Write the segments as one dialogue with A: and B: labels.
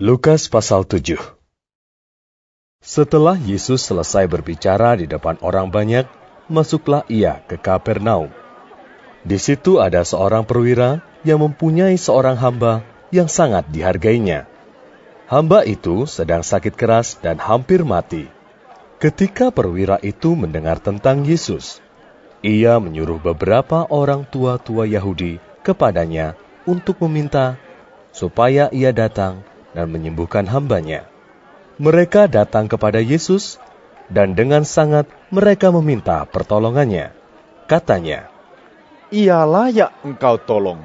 A: Lukas pasal 7. Setelah Yesus selesai berbicara di depan orang banyak, masuklah ia ke Kapernaum. Di situ ada seorang perwira yang mempunyai seorang hamba yang sangat dihargainya. Hamba itu sedang sakit keras dan hampir mati. Ketika perwira itu mendengar tentang Yesus, ia menyuruh beberapa orang tua-tua Yahudi kepadanya untuk meminta supaya ia datang dan menyembuhkan hambanya. Mereka datang kepada Yesus, dan dengan sangat mereka meminta pertolongannya. Katanya,
B: "Ia layak engkau tolong,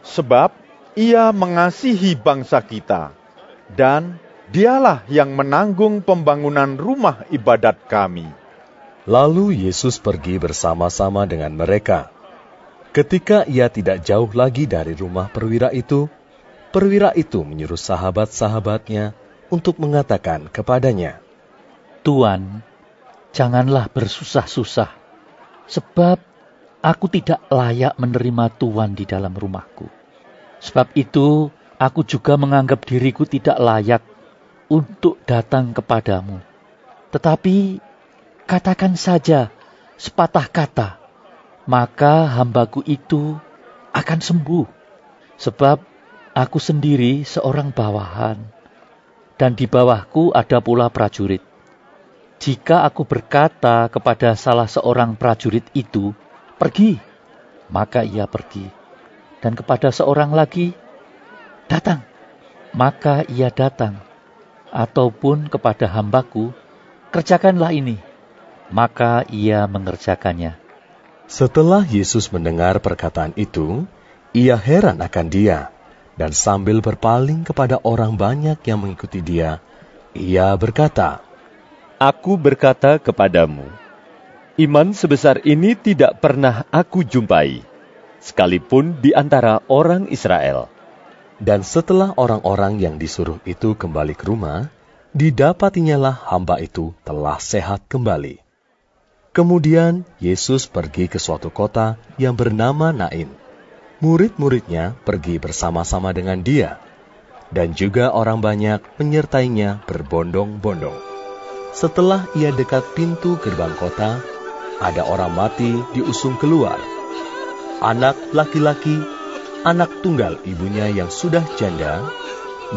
B: sebab ia mengasihi bangsa kita, dan dialah yang menanggung pembangunan rumah ibadat kami."
A: Lalu Yesus pergi bersama-sama dengan mereka. Ketika ia tidak jauh lagi dari rumah perwira itu menyuruh sahabat-sahabatnya untuk mengatakan kepadanya,
C: "Tuan, janganlah bersusah-susah, sebab aku tidak layak menerima Tuan di dalam rumahku. Sebab itu, aku juga menganggap diriku tidak layak untuk datang kepadamu. Tetapi, katakan saja sepatah kata, maka hambaku itu akan sembuh. Sebab aku sendiri seorang bawahan, dan di bawahku ada pula prajurit. Jika aku berkata kepada salah seorang prajurit itu, 'Pergi,' maka ia pergi. Dan kepada seorang lagi, 'Datang,' maka ia datang. Ataupun kepada hambaku, 'Kerjakanlah ini,' maka ia mengerjakannya."
A: Setelah Yesus mendengar perkataan itu, ia heran akan dia, dan sambil berpaling kepada orang banyak yang mengikuti dia, ia berkata,
D: "Aku berkata kepadamu, iman sebesar ini tidak pernah aku jumpai, sekalipun di antara orang Israel."
A: Dan setelah orang-orang yang disuruh itu kembali ke rumah, didapatinya hamba itu telah sehat kembali. Kemudian Yesus pergi ke suatu kota yang bernama Nain. Murid-muridnya pergi bersama-sama dengan dia, dan juga orang banyak menyertainya berbondong-bondong. Setelah ia dekat pintu gerbang kota, ada orang mati diusung keluar. Anak laki-laki, anak tunggal ibunya yang sudah janda,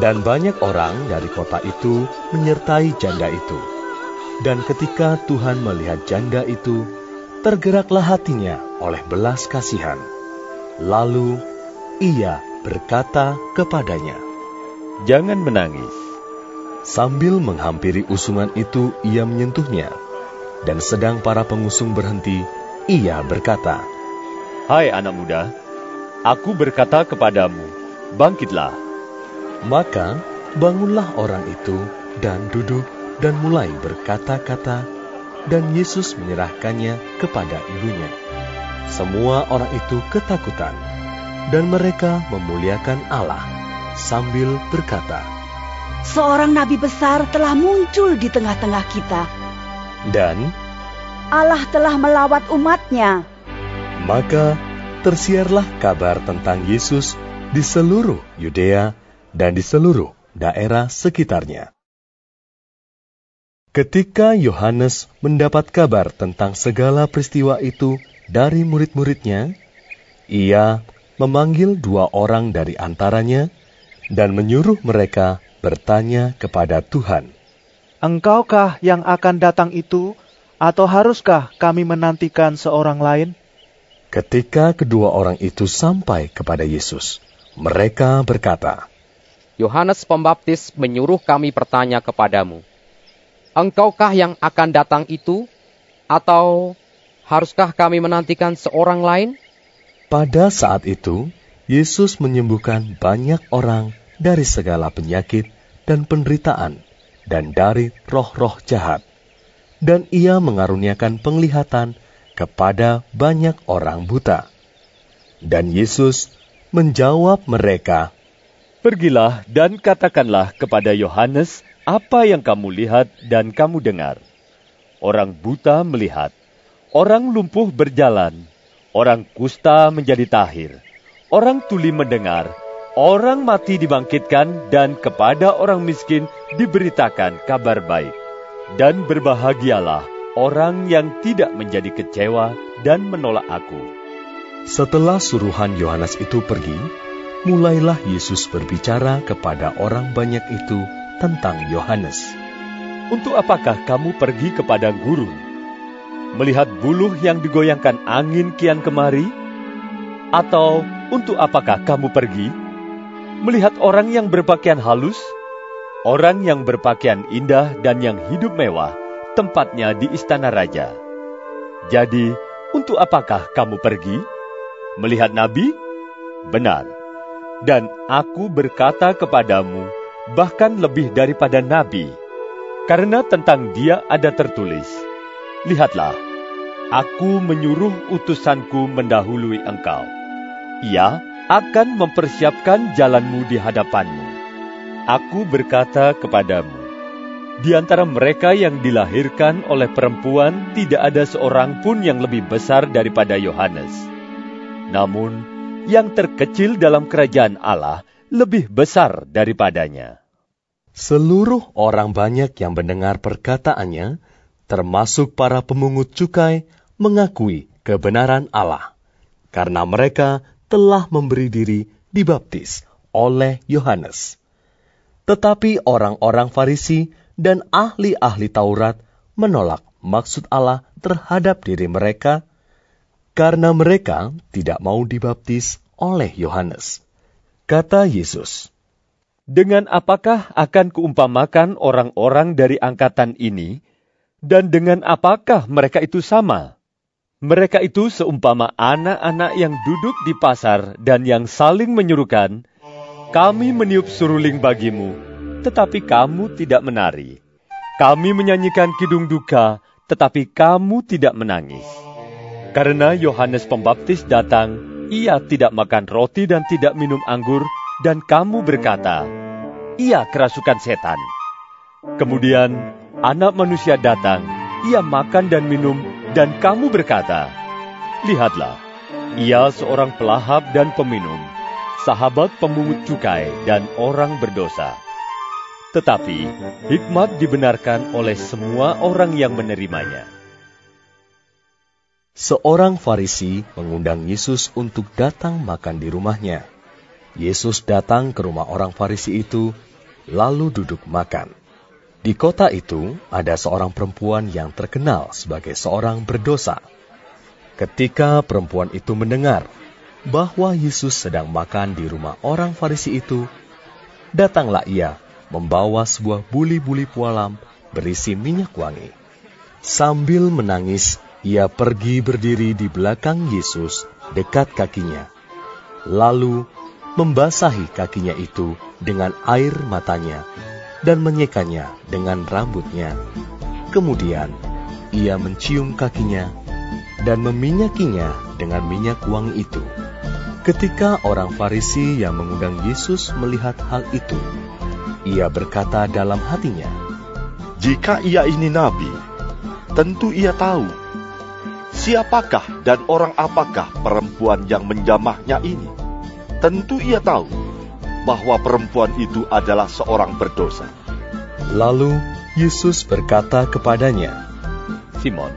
A: dan banyak orang dari kota itu menyertai janda itu. Dan ketika Tuhan melihat janda itu, tergeraklah hatinya oleh belas kasihan. Lalu ia berkata kepadanya,
D: "Jangan menangis."
A: Sambil menghampiri usungan itu, ia menyentuhnya. Dan sedang para pengusung berhenti, ia berkata,
D: "Hai anak muda, aku berkata kepadamu, bangkitlah."
A: Maka bangunlah orang itu dan duduk dan mulai berkata-kata, dan Yesus menyerahkannya kepada ibunya. Semua orang itu ketakutan, dan mereka memuliakan Allah sambil berkata,
E: "Seorang nabi besar telah muncul di tengah-tengah kita,
A: dan
E: Allah telah melawat umat-Nya."
A: maka tersiarlah kabar tentang Yesus di seluruh Yudea dan di seluruh daerah sekitarnya. Ketika Yohanes mendapat kabar tentang segala peristiwa itu dari murid-muridnya, ia memanggil 2 orang dari antaranya dan menyuruh mereka bertanya kepada Tuhan,
F: "Engkaukah yang akan datang itu, atau haruskah kami menantikan seorang lain?"
A: Ketika kedua orang itu sampai kepada Yesus, mereka berkata,
G: "Yohanes Pembaptis menyuruh kami bertanya kepadamu, engkaukah yang akan datang itu, atau haruskah kami menantikan seorang lain?"
A: Pada saat itu, Yesus menyembuhkan banyak orang dari segala penyakit dan penderitaan, dan dari roh-roh jahat. Dan ia mengaruniakan penglihatan kepada banyak orang buta. Dan Yesus menjawab mereka,
D: "Pergilah dan katakanlah kepada Yohanes apa yang kamu lihat dan kamu dengar. Orang buta melihat, orang lumpuh berjalan, orang kusta menjadi tahir, orang tuli mendengar, orang mati dibangkitkan, dan kepada orang miskin diberitakan kabar baik. Dan berbahagialah orang yang tidak menjadi kecewa dan menolak aku.
A: Setelah suruhan Yohanes itu pergi, mulailah Yesus berbicara kepada orang banyak itu tentang Yohanes.
D: Untuk apakah kamu pergi kepada guru? Melihat buluh yang digoyangkan angin kian kemari? Atau untuk apakah kamu pergi? Melihat orang yang berpakaian halus? Orang yang berpakaian indah dan yang hidup mewah, tempatnya di istana raja. Jadi, untuk apakah kamu pergi? Melihat nabi? Benar. Dan aku berkata kepadamu, bahkan lebih daripada nabi. Karena tentang dia ada tertulis, lihatlah, aku menyuruh utusanku mendahului engkau. Ia akan mempersiapkan jalanmu di hadapanmu. Aku berkata kepadamu, di antara mereka yang dilahirkan oleh perempuan tidak ada seorang pun yang lebih besar daripada Yohanes. Namun, yang terkecil dalam kerajaan Allah lebih besar daripadanya.
A: Seluruh orang banyak yang mendengar perkataannya, termasuk para pemungut cukai, mengakui kebenaran Allah, karena mereka telah memberi diri dibaptis oleh Yohanes. Tetapi orang-orang Farisi dan ahli-ahli Taurat menolak maksud Allah terhadap diri mereka, karena mereka tidak mau dibaptis oleh Yohanes. Kata Yesus,
D: dengan apakah akan kuumpamakan orang-orang dari angkatan ini, dan dengan apakah mereka itu sama? Mereka itu seumpama anak-anak yang duduk di pasar dan yang saling menyuruhkan, kami meniup suruling bagimu, tetapi kamu tidak menari. Kami menyanyikan kidung duka, tetapi kamu tidak menangis. Karena Yohanes Pembaptis datang, ia tidak makan roti dan tidak minum anggur, dan kamu berkata, ia kerasukan setan. Kemudian Anak Manusia datang, ia makan dan minum, dan kamu berkata, lihatlah, ia seorang pelahap dan peminum, sahabat pemungut cukai dan orang berdosa. Tetapi hikmat dibenarkan oleh semua orang yang menerimanya.
A: Seorang Farisi mengundang Yesus untuk datang makan di rumahnya. Yesus datang ke rumah orang Farisi itu, lalu duduk makan. Di kota itu ada seorang perempuan yang terkenal sebagai seorang berdosa. Ketika perempuan itu mendengar bahwa Yesus sedang makan di rumah orang Farisi itu, datanglah ia membawa sebuah buli-buli pualam berisi minyak wangi. Sambil menangis, ia pergi berdiri di belakang Yesus dekat kakinya, lalu membasahi kakinya itu dengan air matanya dan menyekanya dengan rambutnya. Kemudian ia mencium kakinya dan meminyakinya dengan minyak wangi itu. Ketika orang Farisi yang mengundang Yesus melihat hal itu, ia berkata dalam hatinya,
H: jika ia ini nabi, tentu ia tahu siapakah dan orang apakah perempuan yang menjamahnya ini. Tentu ia tahu bahwa perempuan itu adalah seorang berdosa.
A: Lalu Yesus berkata kepadanya,
D: Simon,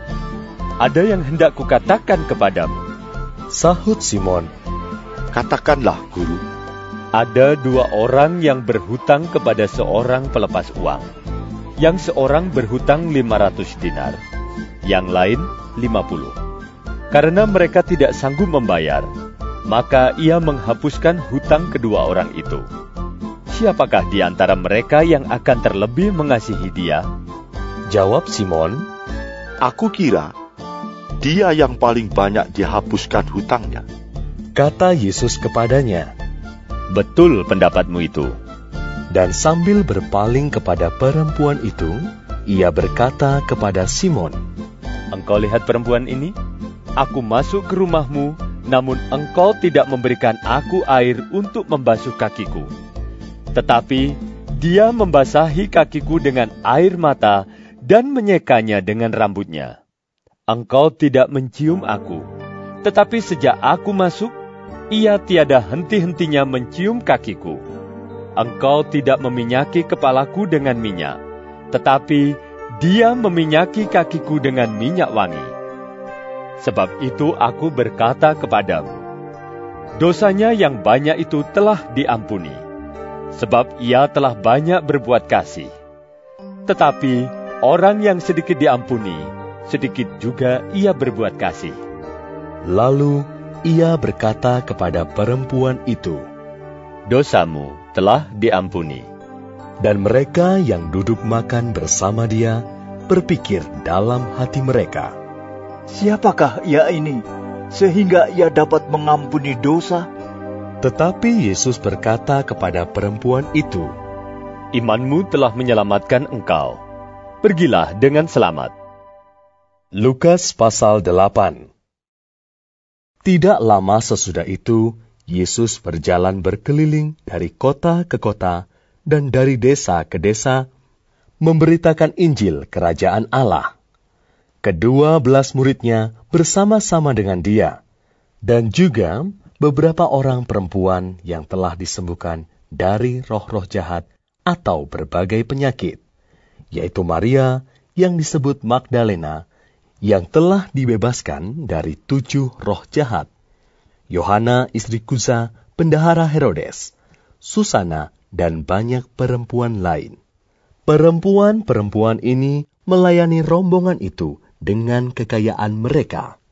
D: ada yang hendak kukatakan kepadamu.
A: Sahut Simon,
H: katakanlah, Guru.
D: Ada dua orang yang berhutang kepada seorang pelepas uang. Yang seorang berhutang 500 dinar, yang lain 50. Karena mereka tidak sanggup membayar, maka ia menghapuskan hutang kedua orang itu. Siapakah di antara mereka yang akan terlebih mengasihi dia?
A: Jawab Simon,
H: aku kira dia yang paling banyak dihapuskan hutangnya.
A: Kata Yesus kepadanya,
D: betul pendapatmu itu.
A: Dan sambil berpaling kepada perempuan itu, ia berkata kepada Simon,
D: engkau lihat perempuan ini? Aku masuk ke rumahmu, namun engkau tidak memberikan aku air untuk membasuh kakiku. Tetapi dia membasahi kakiku dengan air mata dan menyekanya dengan rambutnya. Engkau tidak mencium aku, tetapi sejak aku masuk, ia tiada henti-hentinya mencium kakiku. Engkau tidak meminyaki kepalaku dengan minyak, tetapi Dia meminyaki kakiku dengan minyak wangi. Sebab itu aku berkata kepadamu, dosanya yang banyak itu telah diampuni, sebab ia telah banyak berbuat kasih. Tetapi orang yang sedikit diampuni, sedikit juga ia berbuat kasih.
A: Lalu ia berkata kepada perempuan itu,
D: dosamu telah diampuni.
A: Dan mereka yang duduk makan bersama dia berpikir dalam hati mereka,
I: siapakah ia ini, sehingga ia dapat mengampuni dosa?
A: Tetapi Yesus berkata kepada perempuan itu,
D: imanmu telah menyelamatkan engkau. Pergilah dengan selamat.
A: Lukas pasal 8. Tidak lama sesudah itu, Yesus berjalan berkeliling dari kota ke kota dan dari desa ke desa, memberitakan Injil Kerajaan Allah. Ke-12 muridnya bersama-sama dengan dia, dan juga beberapa orang perempuan yang telah disembuhkan dari roh-roh jahat atau berbagai penyakit, yaitu Maria yang disebut Magdalena, yang telah dibebaskan dari 7 roh jahat, Yohana istri Kuza, bendahara Herodes, Susana, dan banyak perempuan lain. Perempuan-perempuan ini melayani rombongan itu dengan kekayaan mereka.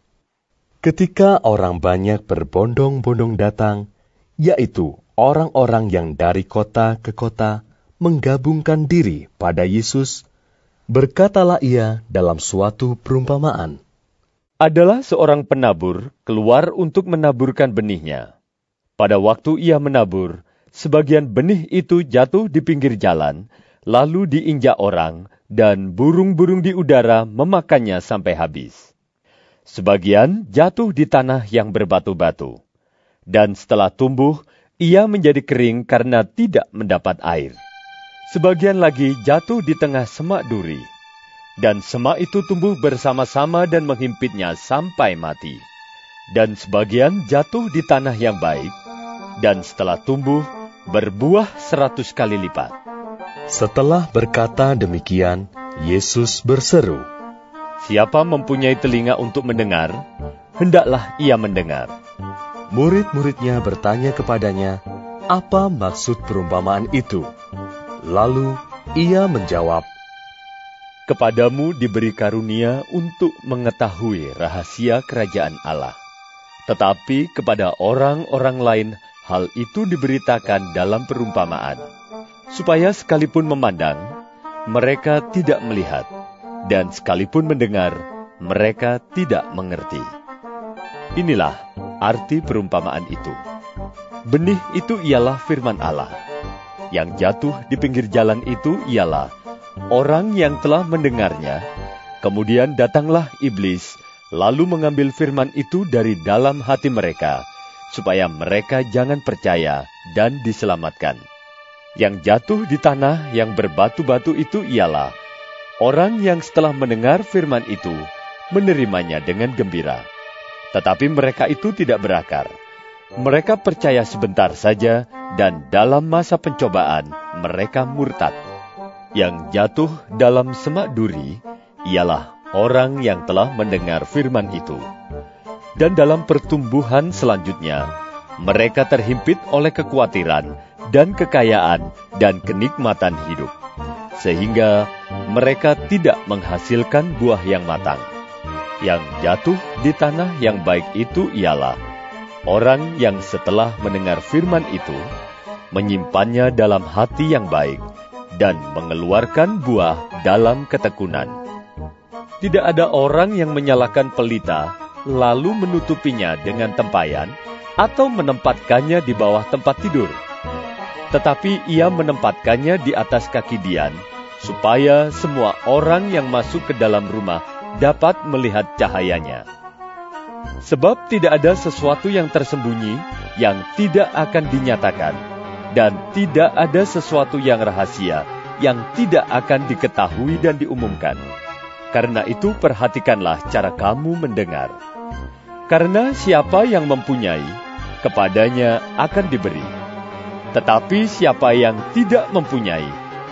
A: Ketika orang banyak berbondong-bondong datang, yaitu orang-orang yang dari kota ke kota menggabungkan diri pada Yesus, berkatalah ia dalam suatu perumpamaan.
D: Adalah seorang penabur keluar untuk menaburkan benihnya. Pada waktu ia menabur, sebagian benih itu jatuh di pinggir jalan, lalu diinjak orang, dan burung-burung di udara memakannya sampai habis. Sebagian jatuh di tanah yang berbatu-batu, dan setelah tumbuh, ia menjadi kering karena tidak mendapat air. Sebagian lagi jatuh di tengah semak duri, dan semak itu tumbuh bersama-sama dan menghimpitnya sampai mati. Dan sebagian jatuh di tanah yang baik, dan setelah tumbuh, berbuah 100 kali lipat.
A: Setelah berkata demikian, Yesus berseru,
D: siapa mempunyai telinga untuk mendengar, hendaklah ia mendengar.
A: Murid-muridnya bertanya kepadanya, apa maksud perumpamaan itu? Lalu ia menjawab,
D: kepadamu diberi karunia untuk mengetahui rahasia kerajaan Allah. Tetapi kepada orang-orang lain, hal itu diberitakan dalam perumpamaan, supaya sekalipun memandang, mereka tidak melihat, dan sekalipun mendengar, mereka tidak mengerti. Inilah arti perumpamaan itu. Benih itu ialah firman Allah. Yang jatuh di pinggir jalan itu ialah orang yang telah mendengarnya, kemudian datanglah iblis, lalu mengambil firman itu dari dalam hati mereka, supaya mereka jangan percaya dan diselamatkan. Yang jatuh di tanah yang berbatu-batu itu ialah orang yang setelah mendengar firman itu, menerimanya dengan gembira. Tetapi mereka itu tidak berakar. Mereka percaya sebentar saja, dan dalam masa pencobaan, mereka murtad. Yang jatuh dalam semak duri ialah orang yang telah mendengar firman itu. Dan dalam pertumbuhan selanjutnya, mereka terhimpit oleh kekhawatiran dan kekayaan dan kenikmatan hidup, sehingga mereka tidak menghasilkan buah yang matang. Yang jatuh di tanah yang baik itu ialah orang yang setelah mendengar firman itu, menyimpannya dalam hati yang baik, dan mengeluarkan buah dalam ketekunan. Tidak ada orang yang menyalakan pelita, lalu menutupinya dengan tempayan, atau menempatkannya di bawah tempat tidur. Tetapi ia menempatkannya di atas kaki dian, supaya semua orang yang masuk ke dalam rumah dapat melihat cahayanya. Sebab tidak ada sesuatu yang tersembunyi yang tidak akan dinyatakan, dan tidak ada sesuatu yang rahasia yang tidak akan diketahui dan diumumkan. Karena itu perhatikanlah cara kamu mendengar. Karena siapa yang mempunyai, kepadanya akan diberi. Tetapi siapa yang tidak mempunyai,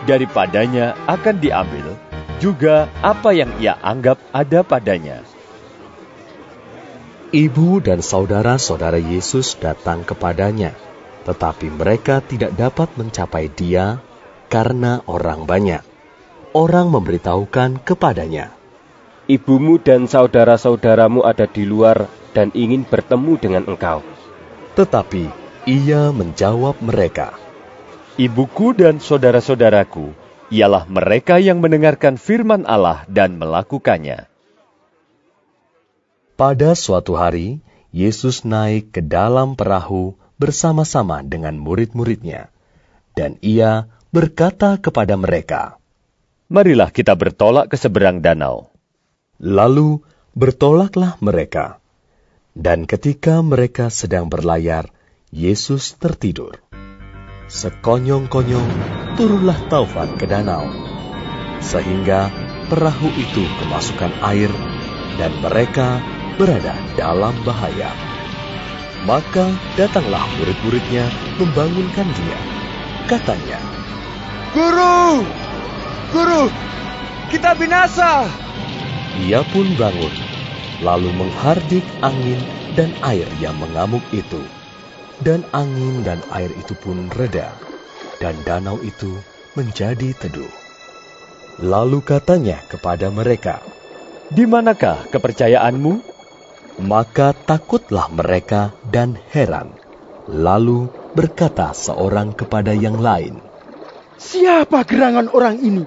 D: daripadanya akan diambil juga apa yang ia anggap ada padanya.
A: Ibu dan saudara-saudara Yesus datang kepadanya, tetapi mereka tidak dapat mencapai Dia karena orang banyak. Orang memberitahukan kepadanya,
J: "Ibumu dan saudara-saudaramu ada di luar dan ingin bertemu dengan engkau."
A: Tetapi Ia menjawab mereka,
D: "Ibuku dan saudara-saudaraku ialah mereka yang mendengarkan firman Allah dan melakukannya."
A: Pada suatu hari, Yesus naik ke dalam perahu bersama-sama dengan murid-muridnya, dan Ia berkata kepada mereka,
D: "Marilah kita bertolak ke seberang danau."
A: Lalu bertolaklah mereka, dan ketika mereka sedang berlayar, Yesus tertidur. Sekonyong-konyong turunlah taufan ke danau, sehingga perahu itu kemasukan air, dan mereka berada dalam bahaya. Maka datanglah murid-muridnya membangunkan Dia. Katanya,
K: "Guru! Guru! Kita binasa!"
A: Ia pun bangun, lalu menghardik angin dan air yang mengamuk itu. Dan angin dan air itu pun reda, dan danau itu menjadi teduh. Lalu katanya kepada mereka,
D: "Di manakah kepercayaanmu?"
A: Maka takutlah mereka dan heran. Lalu berkata seorang kepada yang lain,
L: "Siapa gerangan orang ini,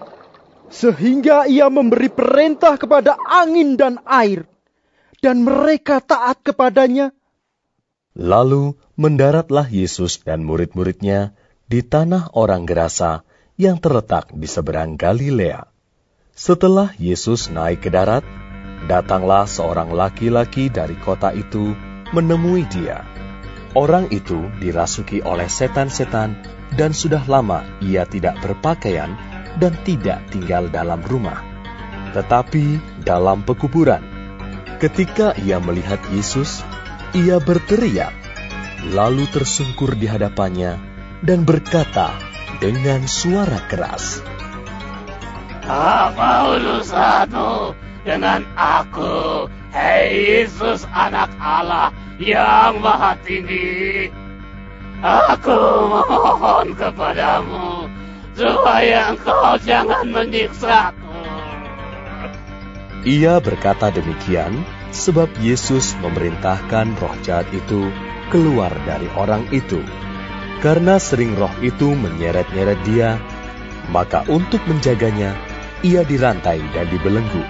L: sehingga ia memberi perintah kepada angin dan air, dan mereka taat kepadanya?"
A: Lalu mendaratlah Yesus dan murid-muridnya di tanah orang Gerasa yang terletak di seberang Galilea. Setelah Yesus naik ke darat, datanglah seorang laki-laki dari kota itu menemui Dia. Orang itu dirasuki oleh setan-setan, dan sudah lama ia tidak berpakaian dan tidak tinggal dalam rumah, tetapi dalam pekuburan. Ketika ia melihat Yesus, ia berteriak, lalu tersungkur di hadapannya dan berkata dengan suara keras,
M: "Apa urusanmu dengan aku, hei Yesus anak Allah yang maha tinggi? Aku memohon kepadamu supaya engkau jangan menyiksaku."
A: Ia berkata demikian sebab Yesus memerintahkan roh jahat itu keluar dari orang itu. Karena sering roh itu menyeret-nyeret dia, maka untuk menjaganya, ia dirantai dan dibelenggu.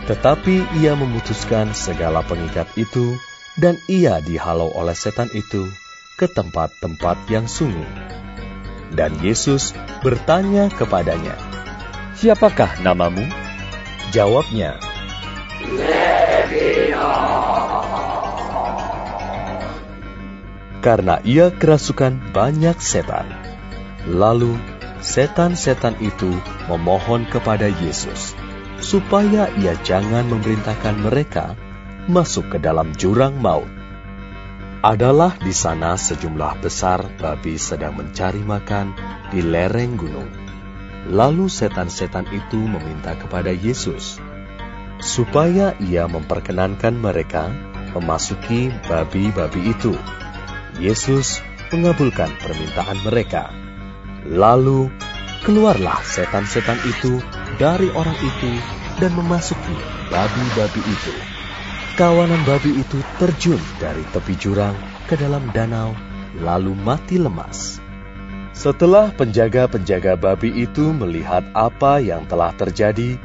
A: Tetapi ia memutuskan segala pengikat itu, dan ia dihalau oleh setan itu ke tempat-tempat yang sunyi. Dan Yesus bertanya kepadanya,
D: "Siapakah namamu?"
A: Jawabnya, karena ia kerasukan banyak setan. Lalu setan-setan itu memohon kepada Yesus supaya ia jangan memerintahkan mereka masuk ke dalam jurang maut. Adalah di sana sejumlah besar babi sedang mencari makan di lereng gunung. Lalu setan-setan itu meminta kepada Yesus supaya ia memperkenankan mereka memasuki babi-babi itu. Yesus mengabulkan permintaan mereka. Lalu keluarlah setan-setan itu dari orang itu dan memasuki babi-babi itu. Kawanan babi itu terjun dari tepi jurang ke dalam danau, lalu mati lemas. Setelah penjaga-penjaga babi itu melihat apa yang telah terjadi,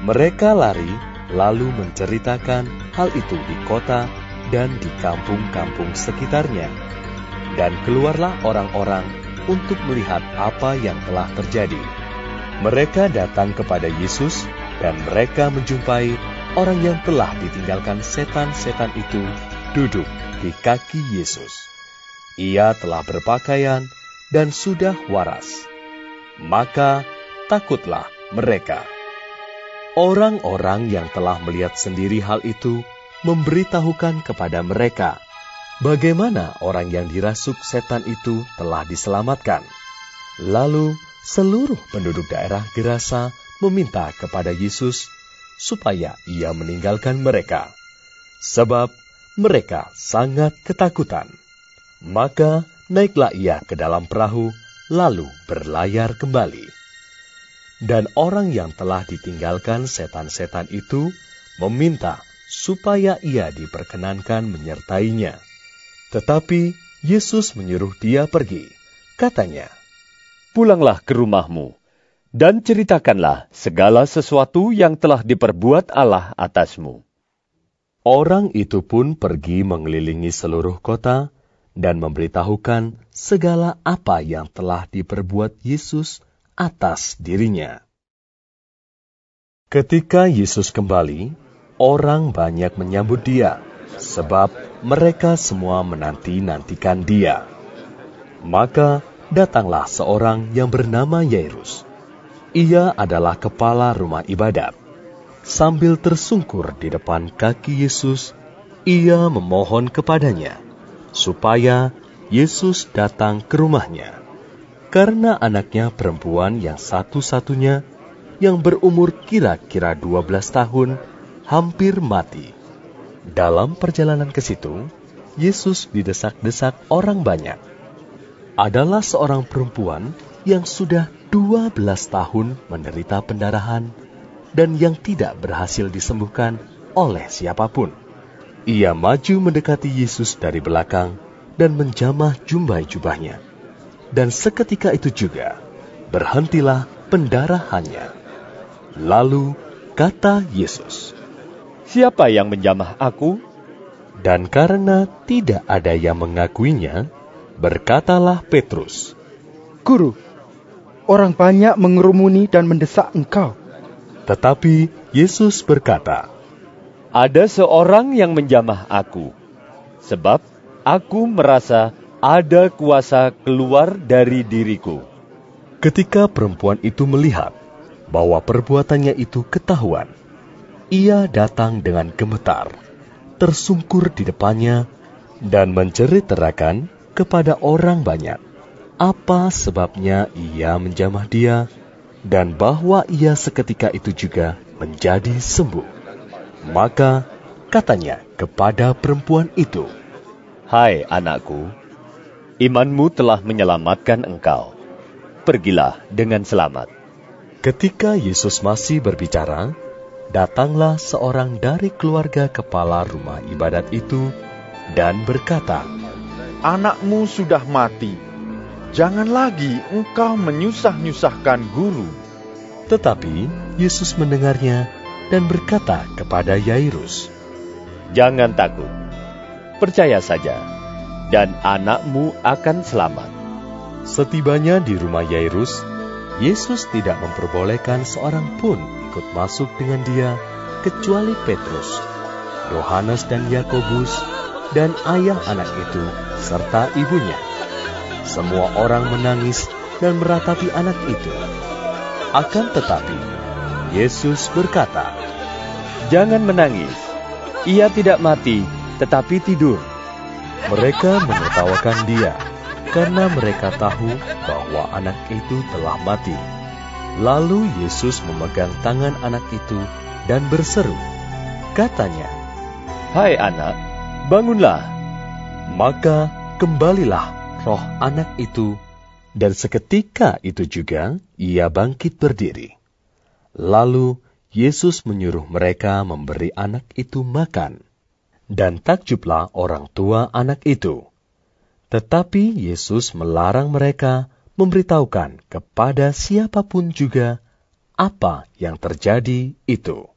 A: mereka lari lalu menceritakan hal itu di kota dan di kampung-kampung sekitarnya. Dan keluarlah orang-orang untuk melihat apa yang telah terjadi. Mereka datang kepada Yesus dan mereka menjumpai orang yang telah ditinggalkan setan-setan itu duduk di kaki Yesus. Ia telah berpakaian dan sudah waras. Maka takutlah mereka. Orang-orang yang telah melihat sendiri hal itu memberitahukan kepada mereka bagaimana orang yang dirasuk setan itu telah diselamatkan. Lalu seluruh penduduk daerah Gerasa meminta kepada Yesus supaya ia meninggalkan mereka, sebab mereka sangat ketakutan. Maka naiklah ia ke dalam perahu, lalu berlayar kembali. Dan orang yang telah ditinggalkan setan-setan itu meminta supaya ia diperkenankan menyertainya. Tetapi Yesus menyuruh dia pergi. Katanya,
D: "Pulanglah ke rumahmu, dan ceritakanlah segala sesuatu yang telah diperbuat Allah atasmu."
A: Orang itu pun pergi mengelilingi seluruh kota dan memberitahukan segala apa yang telah diperbuat Yesus atas dirinya. Ketika Yesus kembali, orang banyak menyambut dia, sebab mereka semua menanti-nantikan dia. Maka datanglah seorang yang bernama Yairus. Ia adalah kepala rumah ibadat. Sambil tersungkur di depan kaki Yesus, ia memohon kepadanya supaya Yesus datang ke rumahnya, karena anaknya perempuan yang satu-satunya yang berumur kira-kira 12 tahun hampir mati. Dalam perjalanan ke situ, Yesus didesak-desak orang banyak. Adalah seorang perempuan yang sudah 12 tahun menderita pendarahan dan yang tidak berhasil disembuhkan oleh siapapun. Ia maju mendekati Yesus dari belakang dan menjamah jumbai jubahnya. Dan seketika itu juga berhentilah pendarahannya. Lalu kata Yesus,
D: "Siapa yang menjamah aku?"
A: Dan karena tidak ada yang mengakuinya, berkatalah Petrus,
L: "Guru, orang banyak mengerumuni dan mendesak engkau."
A: Tetapi Yesus berkata,
D: "Ada seorang yang menjamah aku, sebab aku merasa ada kuasa keluar dari diriku."
A: Ketika perempuan itu melihat bahwa perbuatannya itu ketahuan, ia datang dengan gemetar, tersungkur di depannya, dan menceritakan kepada orang banyak apa sebabnya ia menjamah dia, dan bahwa ia seketika itu juga menjadi sembuh. Maka katanya kepada perempuan itu,
D: "Hai anakku, imanmu telah menyelamatkan engkau. Pergilah dengan selamat."
A: Ketika Yesus masih berbicara, datanglah seorang dari keluarga kepala rumah ibadat itu dan berkata,
B: "Anakmu sudah mati. Jangan lagi engkau menyusah-nyusahkan guru."
A: Tetapi Yesus mendengarnya dan berkata kepada Yairus,
D: "Jangan takut, percaya saja, dan anakmu akan selamat."
A: Setibanya di rumah Yairus, Yesus tidak memperbolehkan seorang pun ikut masuk dengan dia, kecuali Petrus, Yohanes dan Yakobus, dan ayah anak itu, serta ibunya. Semua orang menangis dan meratapi anak itu. Akan tetapi, Yesus berkata,
D: "Jangan menangis, ia tidak mati, tetapi tidur."
A: Mereka menertawakan dia, karena mereka tahu bahwa anak itu telah mati. Lalu Yesus memegang tangan anak itu dan berseru. Katanya,
D: "Hai anak, bangunlah."
A: Maka kembalilah roh anak itu, dan seketika itu juga ia bangkit berdiri. Lalu Yesus menyuruh mereka memberi anak itu makan, dan takjublah orang tua anak itu. Tetapi Yesus melarang mereka memberitahukan kepada siapapun juga apa yang terjadi itu.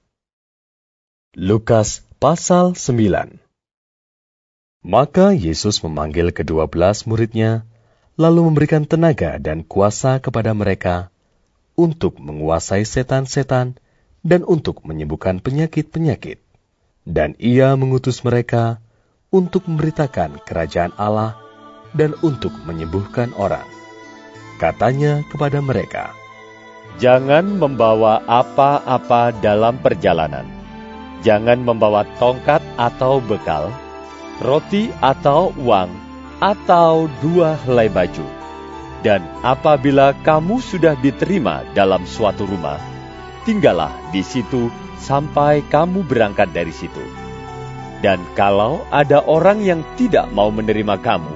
A: Lukas pasal 9. Maka Yesus memanggil ke-12 muridnya, lalu memberikan tenaga dan kuasa kepada mereka untuk menguasai setan-setan dan untuk menyembuhkan penyakit-penyakit. Dan ia mengutus mereka untuk memberitakan kerajaan Allah dan untuk menyembuhkan orang. Katanya kepada mereka,
D: "Jangan membawa apa-apa dalam perjalanan. Jangan membawa tongkat atau bekal, roti atau uang, atau 2 helai baju. Dan apabila kamu sudah diterima dalam suatu rumah, tinggallah di situ sampai kamu berangkat dari situ. Dan kalau ada orang yang tidak mau menerima kamu,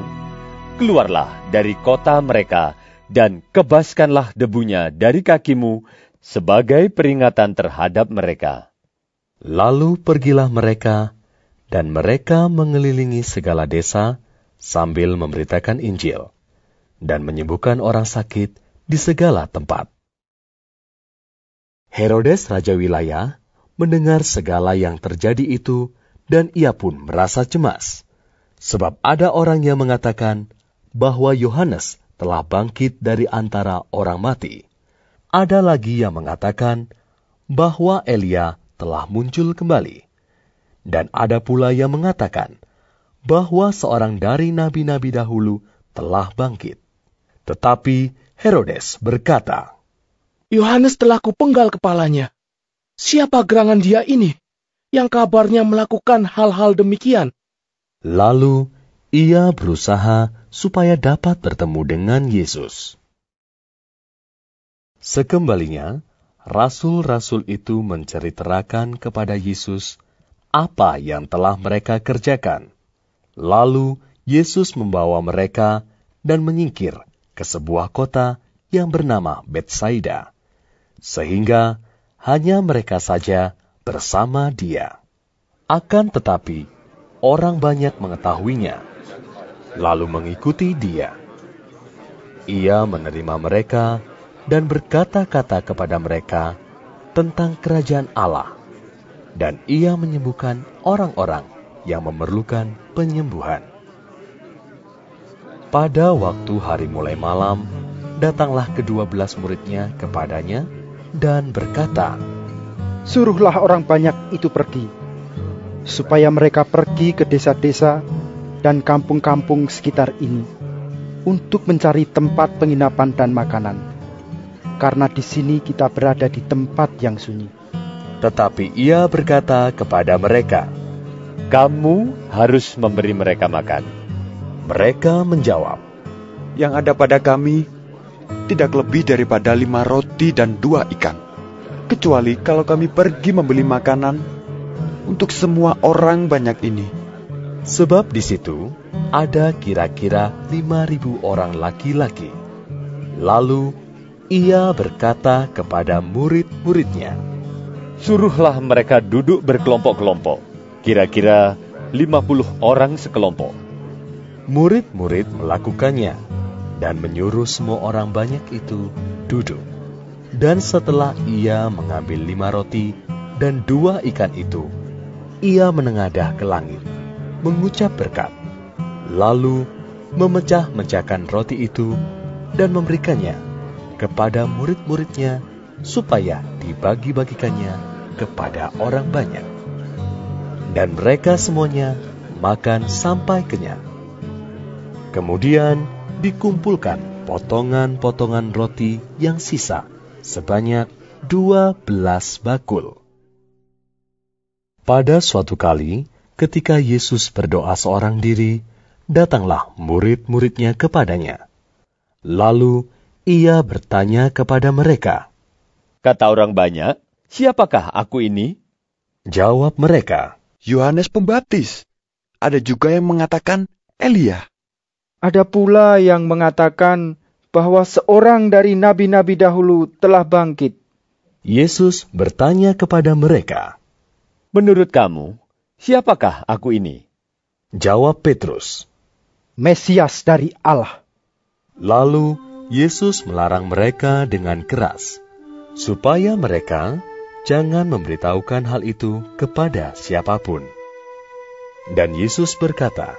D: keluarlah dari kota mereka dan kebaskanlah debunya dari kakimu sebagai peringatan terhadap mereka.
A: Lalu pergilah mereka, dan mereka mengelilingi segala desa sambil memberitakan Injil dan menyembuhkan orang sakit di segala tempat. Herodes raja wilayah mendengar segala yang terjadi itu, dan ia pun merasa cemas, sebab ada orang yang mengatakan bahwa Yohanes telah bangkit dari antara orang mati. Ada lagi yang mengatakan bahwa Elia telah muncul kembali. Dan ada pula yang mengatakan bahwa seorang dari nabi-nabi dahulu telah bangkit. Tetapi Herodes berkata,
N: Yohanes telah kupenggal kepalanya. Siapa gerangan dia ini yang kabarnya melakukan hal-hal demikian?
A: Lalu ia berusaha supaya dapat bertemu dengan Yesus. Sekembalinya, rasul-rasul itu menceritakan kepada Yesus apa yang telah mereka kerjakan. Lalu Yesus membawa mereka dan menyingkir ke sebuah kota yang bernama Betsaida, sehingga hanya mereka saja bersama dia. Akan tetapi, orang banyak mengetahuinya, lalu mengikuti dia. Ia menerima mereka dan berkata-kata kepada mereka tentang kerajaan Allah, dan ia menyembuhkan orang-orang yang memerlukan penyembuhan. Pada waktu hari mulai malam, datanglah ke-12 muridnya kepadanya dan berkata,
L: Suruhlah orang banyak itu pergi, supaya mereka pergi ke desa-desa dan kampung-kampung sekitar ini, untuk mencari tempat penginapan dan makanan, karena di sini kita berada di tempat yang sunyi.
A: Tetapi ia berkata kepada mereka,
D: Kamu harus memberi mereka makan.
A: Mereka menjawab,
B: Yang ada pada kami tidak lebih daripada 5 roti dan 2 ikan. Kecuali kalau kami pergi membeli makanan untuk semua orang banyak ini.
A: Sebab di situ ada kira-kira 5.000 orang laki-laki. Lalu ia berkata kepada murid-muridnya,
D: Suruhlah mereka duduk berkelompok-kelompok, kira-kira 50 orang sekelompok.
A: Murid-murid melakukannya dan menyuruh semua orang banyak itu duduk. Dan setelah ia mengambil 5 roti dan 2 ikan itu, ia menengadah ke langit, mengucap berkat, lalu memecah-mecahkan roti itu dan memberikannya kepada murid-muridnya supaya dibagi-bagikannya kepada orang banyak. Dan mereka semuanya makan sampai kenyang. Kemudian dikumpulkan potongan-potongan roti yang sisa sebanyak 12 bakul. Pada suatu kali, ketika Yesus berdoa seorang diri, datanglah murid-muridnya kepadanya. Lalu ia bertanya kepada mereka,
D: Kata orang banyak, siapakah aku ini?
A: Jawab mereka,
B: Yohanes Pembaptis. Ada juga yang mengatakan Elia.
L: Ada pula yang mengatakan bahwa seorang dari nabi-nabi dahulu telah bangkit.
A: Yesus bertanya kepada mereka,
D: Menurut kamu, siapakah aku ini?
A: Jawab Petrus,
L: Mesias dari Allah.
A: Lalu Yesus melarang mereka dengan keras, supaya mereka jangan memberitahukan hal itu kepada siapapun. Dan Yesus berkata,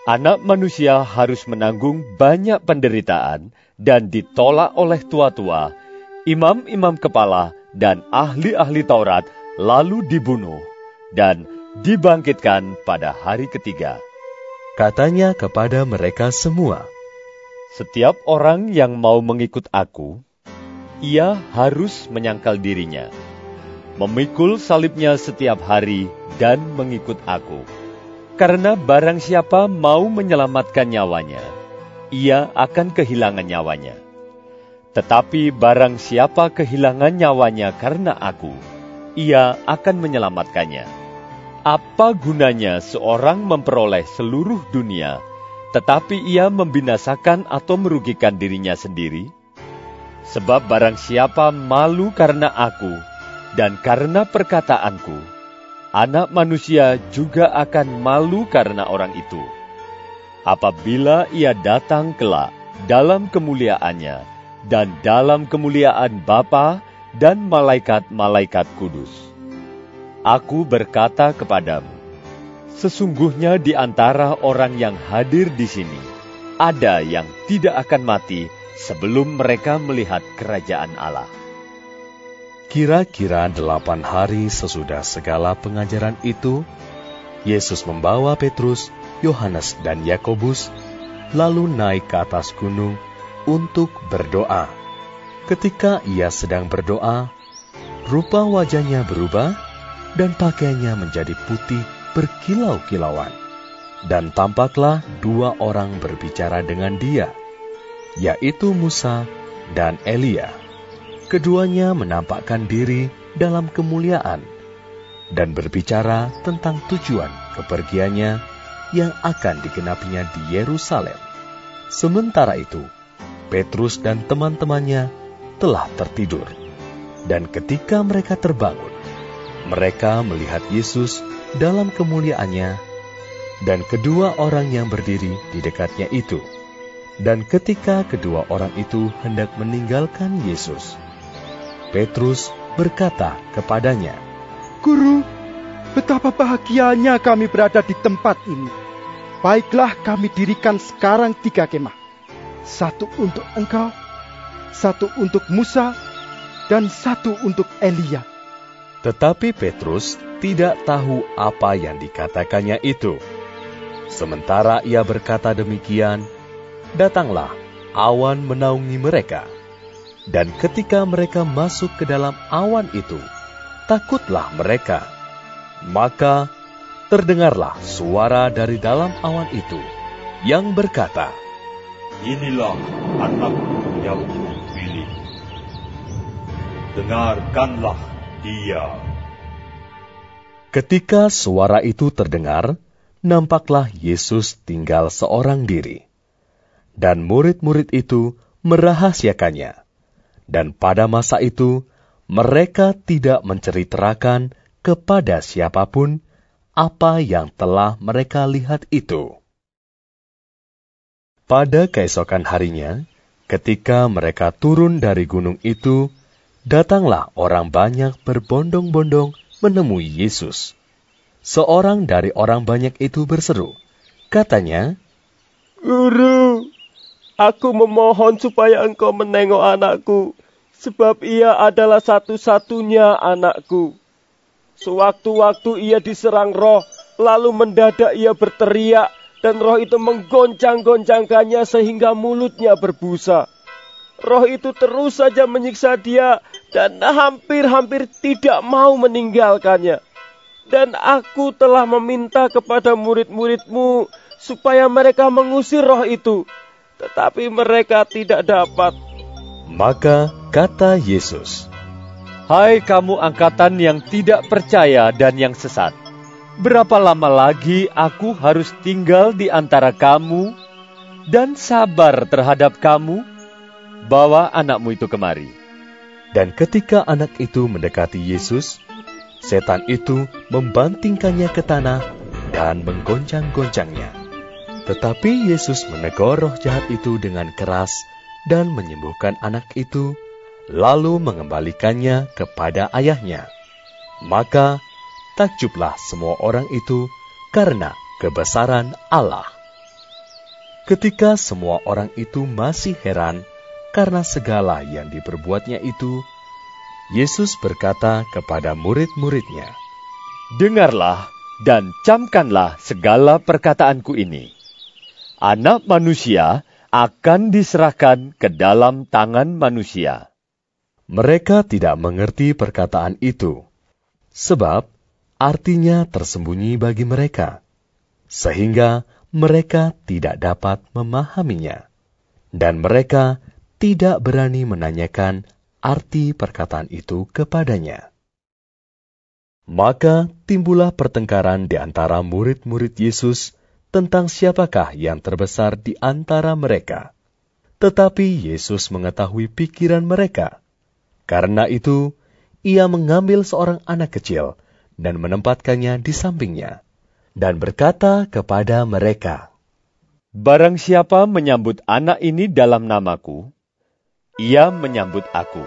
D: Anak manusia harus menanggung banyak penderitaan dan ditolak oleh tua-tua, imam-imam kepala, dan ahli-ahli Taurat, lalu dibunuh dan dibangkitkan pada hari ketiga.
A: Katanya kepada mereka semua,
D: Setiap orang yang mau mengikut aku, ia harus menyangkal dirinya, memikul salibnya setiap hari dan mengikut aku. Karena barang siapa mau menyelamatkan nyawanya, ia akan kehilangan nyawanya. Tetapi barang siapa kehilangan nyawanya karena aku, ia akan menyelamatkannya. Apa gunanya seorang memperoleh seluruh dunia, tetapi ia membinasakan atau merugikan dirinya sendiri? Sebab barang siapa malu karena aku dan karena perkataanku, Anak Manusia juga akan malu karena orang itu. Apabila ia datang kelak dalam kemuliaannya dan dalam kemuliaan Bapa dan malaikat-malaikat kudus. Aku berkata kepadamu, sesungguhnya di antara orang yang hadir di sini, ada yang tidak akan mati sebelum mereka melihat kerajaan Allah.
A: Kira-kira 8 hari sesudah segala pengajaran itu, Yesus membawa Petrus, Yohanes, dan Yakobus, lalu naik ke atas gunung untuk berdoa. Ketika ia sedang berdoa, rupa wajahnya berubah, dan pakaiannya menjadi putih berkilau-kilauan. Dan tampaklah 2 orang berbicara dengan dia, yaitu Musa dan Elia. Keduanya menampakkan diri dalam kemuliaan dan berbicara tentang tujuan kepergiannya yang akan digenapinya di Yerusalem. Sementara itu, Petrus dan teman-temannya telah tertidur. Dan ketika mereka terbangun, mereka melihat Yesus dalam kemuliaannya dan kedua orang yang berdiri di dekatnya itu. Dan ketika kedua orang itu hendak meninggalkan Yesus, Petrus berkata kepadanya,
L: Guru, betapa bahagianya kami berada di tempat ini. Baiklah kami dirikan sekarang 3 kemah. 1 untuk engkau, 1 untuk Musa, dan 1 untuk Elia.
A: Tetapi Petrus tidak tahu apa yang dikatakannya itu. Sementara ia berkata demikian, datanglah awan menaungi mereka. Dan ketika mereka masuk ke dalam awan itu, takutlah mereka. Maka terdengarlah suara dari dalam awan itu yang berkata,
H: Inilah anakku yang kupilih. Dengarkanlah dia.
A: Ketika suara itu terdengar, nampaklah Yesus tinggal seorang diri. Dan murid-murid itu merahasiakannya. Dan pada masa itu, mereka tidak menceritakan kepada siapapun apa yang telah mereka lihat itu. Pada keesokan harinya, ketika mereka turun dari gunung itu, datanglah orang banyak berbondong-bondong menemui Yesus. Seorang dari orang banyak itu berseru, katanya,
J: Guru, aku memohon supaya engkau menengok anakku, sebab ia adalah satu-satunya anakku. Sewaktu-waktu ia diserang roh, lalu mendadak ia berteriak, dan roh itu menggoncang-goncangkannya sehingga mulutnya berbusa. Roh itu terus saja menyiksa dia, dan hampir-hampir tidak mau meninggalkannya. Dan aku telah meminta kepada murid-muridmu, supaya mereka mengusir roh itu, tetapi mereka tidak dapat.
A: Maka kata Yesus,
D: Hai kamu angkatan yang tidak percaya dan yang sesat, berapa lama lagi aku harus tinggal di antara kamu dan sabar terhadap kamu? Bawa anakmu itu kemari.
A: Dan ketika anak itu mendekati Yesus, setan itu membantingkannya ke tanah dan menggoncang-goncangnya. Tetapi Yesus menegur roh jahat itu dengan keras dan menyembuhkan anak itu, lalu mengembalikannya kepada ayahnya. Maka takjublah semua orang itu karena kebesaran Allah. Ketika semua orang itu masih heran karena segala yang diperbuatnya itu, Yesus berkata kepada murid-muridnya,
D: Dengarlah dan camkanlah segala perkataanku ini. Anak Manusia akan diserahkan ke dalam tangan manusia.
A: Mereka tidak mengerti perkataan itu, sebab artinya tersembunyi bagi mereka. sehingga mereka tidak dapat memahaminya, dan mereka tidak berani menanyakan arti perkataan itu kepadanya. Maka timbullah pertengkaran di antara murid-murid Yesus tentang siapakah yang terbesar di antara mereka. Tetapi Yesus mengetahui pikiran mereka. Karena itu, ia mengambil seorang anak kecil dan menempatkannya di sampingnya, dan berkata kepada mereka,
D: "Barang siapa menyambut anak ini dalam namaku, ia menyambut aku.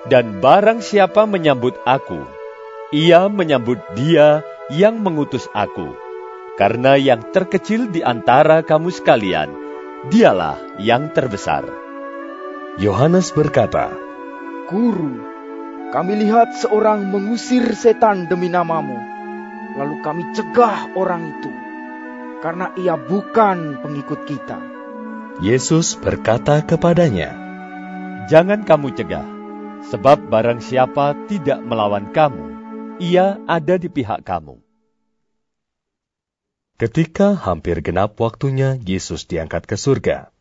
D: Dan barang siapa menyambut aku, ia menyambut Dia yang mengutus aku. Karena yang terkecil di antara kamu sekalian, dialah yang terbesar."
A: Yohanes berkata,
O: "Guru, kami lihat seorang mengusir setan demi namamu, lalu kami cegah orang itu, karena ia bukan pengikut kita."
A: Yesus berkata kepadanya,
D: "Jangan kamu cegah, sebab barang siapa tidak melawan kamu, ia ada di pihak kamu."
A: Ketika hampir genap waktunya Yesus diangkat ke surga,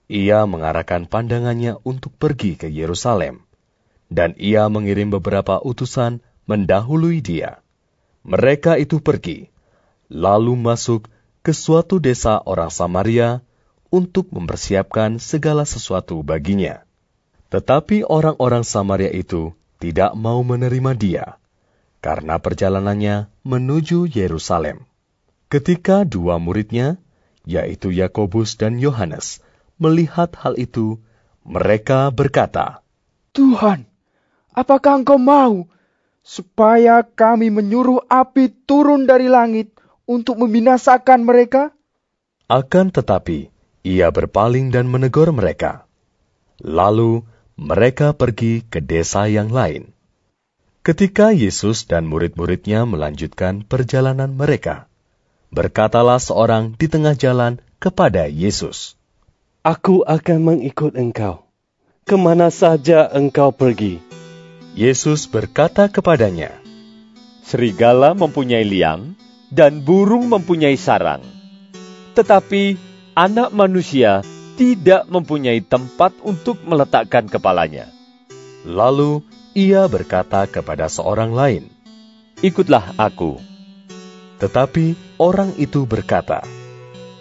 A: ia mengarahkan pandangannya untuk pergi ke Yerusalem, dan ia mengirim beberapa utusan mendahului dia. Mereka itu pergi, lalu masuk ke suatu desa orang Samaria untuk mempersiapkan segala sesuatu baginya. Tetapi orang-orang Samaria itu tidak mau menerima dia, karena perjalanannya menuju Yerusalem. Ketika dua muridnya, yaitu Yakobus dan Yohanes, melihat hal itu, mereka berkata,
O: "Tuhan, apakah Engkau mau supaya kami menyuruh api turun dari langit untuk membinasakan mereka?"
A: Akan tetapi, ia berpaling dan menegur mereka. Lalu, mereka pergi ke desa yang lain. Ketika Yesus dan murid-muridnya melanjutkan perjalanan mereka, berkatalah seorang di tengah jalan kepada Yesus,
J: "Aku akan mengikut Engkau, kemana saja Engkau pergi."
A: Yesus berkata kepadanya,
D: "Serigala mempunyai liang, dan burung mempunyai sarang. Tetapi Anak Manusia tidak mempunyai tempat untuk meletakkan kepalanya."
A: Lalu ia berkata kepada seorang lain,
D: "Ikutlah aku."
A: Tetapi orang itu berkata,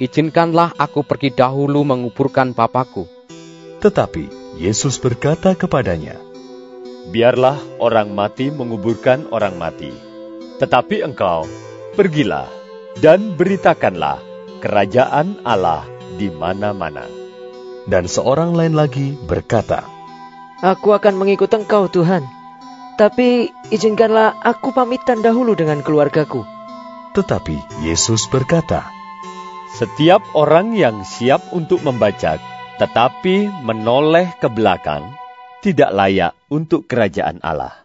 G: "Izinkanlah aku pergi dahulu menguburkan Bapakku."
A: Tetapi Yesus berkata kepadanya,
D: "Biarlah orang mati menguburkan orang mati. Tetapi engkau, pergilah dan beritakanlah kerajaan Allah di mana-mana."
A: Dan seorang lain lagi berkata,
P: "Aku akan mengikut Engkau, Tuhan. Tapi izinkanlah aku pamitan dahulu dengan keluargaku."
A: Tetapi Yesus berkata,
D: "Setiap orang yang siap untuk membajak, tetapi menoleh ke belakang, tidak layak untuk kerajaan Allah."